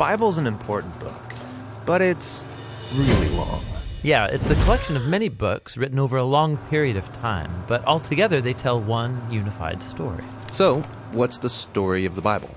Bible's an important book, but it's really long. Yeah, it's a collection of many books written over a long period of time, but altogether they tell one unified story. So, what's the story of the Bible?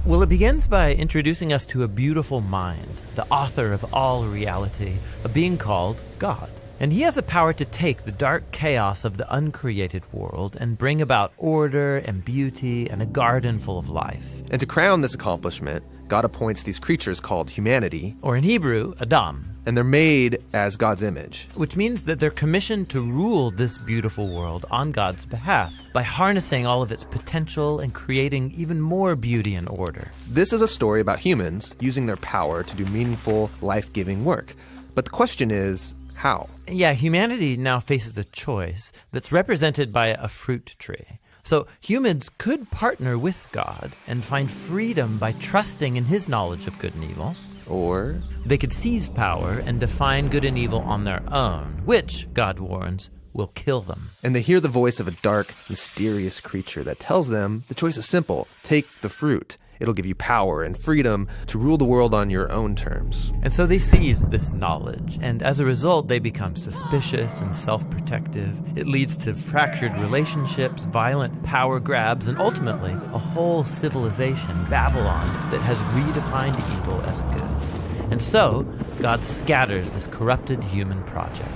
Well, it begins by introducing us to a beautiful mind, the author of all reality, a being called God. And he has the power to take the dark chaos of the uncreated world and bring about order and beauty and a garden full of life. And to crown this accomplishment, God appoints these creatures called humanity, Or in Hebrew, Adam. and they're made as God's image. Which means that they're commissioned to rule this beautiful world on God's behalf by harnessing all of its potential and creating even more beauty and order. This is a story about humans using their power to do meaningful, life-giving work. But the question is, how? Yeah, humanity now faces a choice that's represented by a fruit tree. So humans could partner with God and find freedom by trusting in his knowledge of good and evil. Or They could seize power and define good and evil on their own, which, God warns, will kill them. and they hear the voice of a dark, mysterious creature that tells them the choice is simple. Take the fruit. It'll give you power and freedom to rule the world on your own terms. And so they seize this knowledge, and as a result, they become suspicious and self-protective. It leads to fractured relationships, violent power grabs, and ultimately, a whole civilization, Babylon, that has redefined evil as good. And so, God scatters this corrupted human project.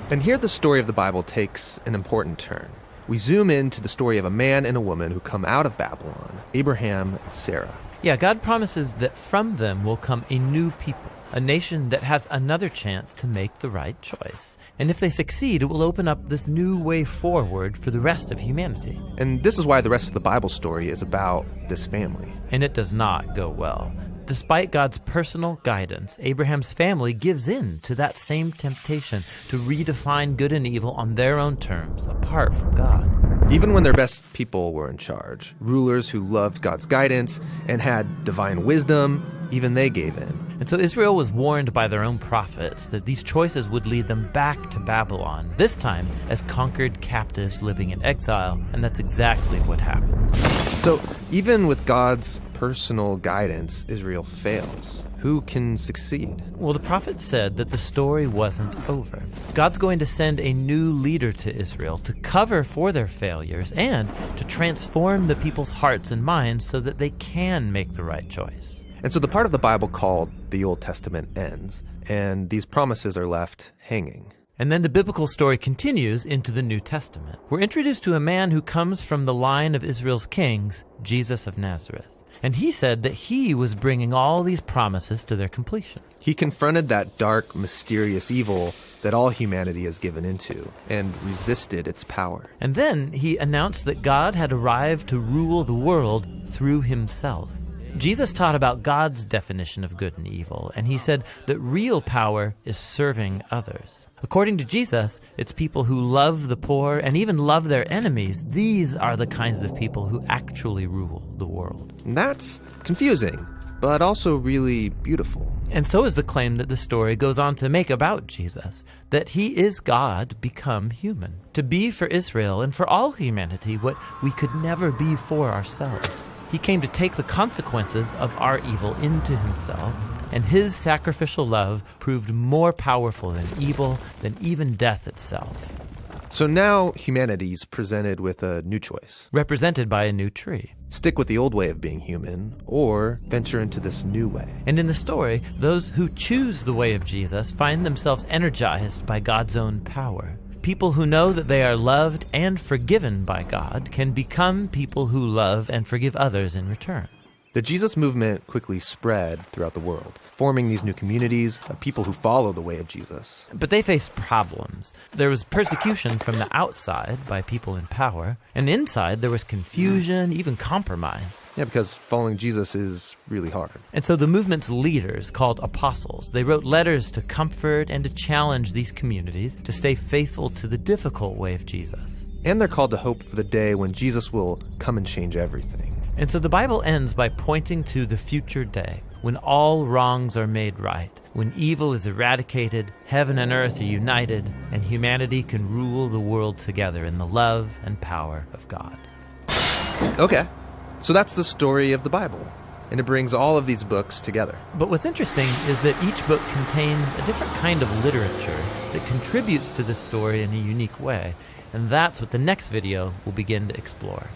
And here the story of the Bible takes an important turn. We zoom into the story of a man and a woman who come out of Babylon, Abraham and Sarah. Yeah, God promises that from them will come a new people, a nation that has another chance to make the right choice. And if they succeed, it will open up this new way forward for the rest of humanity. And this is why the rest of the Bible story is about this family. And it does not go well. Despite God's personal guidance, Abraham's family gives in to that same temptation to redefine good and evil on their own terms, apart from God. Even when their best people were in charge, rulers who loved God's guidance and had divine wisdom, even they gave in. And so Israel was warned by their own prophets that these choices would lead them back to Babylon, this time as conquered captives living in exile, and that's exactly what happened. So even with God's personal guidance, Israel fails. Who can succeed? Well, the prophet said that the story wasn't over. God's going to send a new leader to Israel to cover for their failures and to transform the people's hearts and minds so that they can make the right choice. And so the part of the Bible called the Old Testament ends, and these promises are left hanging. And then the biblical story continues into the New Testament. We're introduced to a man who comes from the line of Israel's kings, Jesus of Nazareth. And he said that he was bringing all these promises to their completion. He confronted that dark, mysterious evil that all humanity has given into and resisted its power. And then he announced that God had arrived to rule the world through himself. Jesus taught about God's definition of good and evil, and he said that real power is serving others. According to Jesus, it's people who love the poor and even love their enemies. These are the kinds of people who actually rule the world. And that's confusing, but also really beautiful. And so is the claim that the story goes on to make about Jesus, that he is God become human, to be for Israel and for all humanity what we could never be for ourselves. He came to take the consequences of our evil into himself, and his sacrificial love proved more powerful than evil, than even death itself. So now humanity's presented with a new choice. Represented by a new tree. Stick with the old way of being human, or venture into this new way. And in the story, those who choose the way of Jesus find themselves energized by God's own power. People who know that they are loved and forgiven by God can become people who love and forgive others in return. The Jesus movement quickly spread throughout the world, forming these new communities of people who follow the way of Jesus. But they faced problems. There was persecution from the outside by people in power, and inside there was confusion, even compromise. Yeah, because following Jesus is really hard. And so the movement's leaders, called apostles, they wrote letters to comfort and to challenge these communities to stay faithful to the difficult way of Jesus. And they're called to hope for the day when Jesus will come and change everything. And so the Bible ends by pointing to the future day, when all wrongs are made right, when evil is eradicated, heaven and earth are united, and humanity can rule the world together in the love and power of God. Okay, so that's the story of the Bible. and it brings all of these books together. But what's interesting is that each book contains a different kind of literature that contributes to the story in a unique way. And that's what the next video will begin to explore.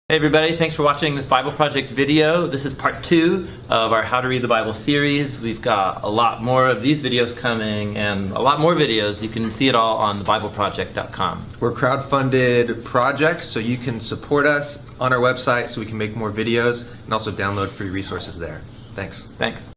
Hey everybody, thanks for watching this Bible Project video. This is part 2 of our How to Read the Bible series. We've got a lot more of these videos coming and a lot more videos. You can see it all on thebibleproject.com. We're a crowd-funded project, so you can support us on our website so we can make more videos and also download free resources there. Thanks. Thanks.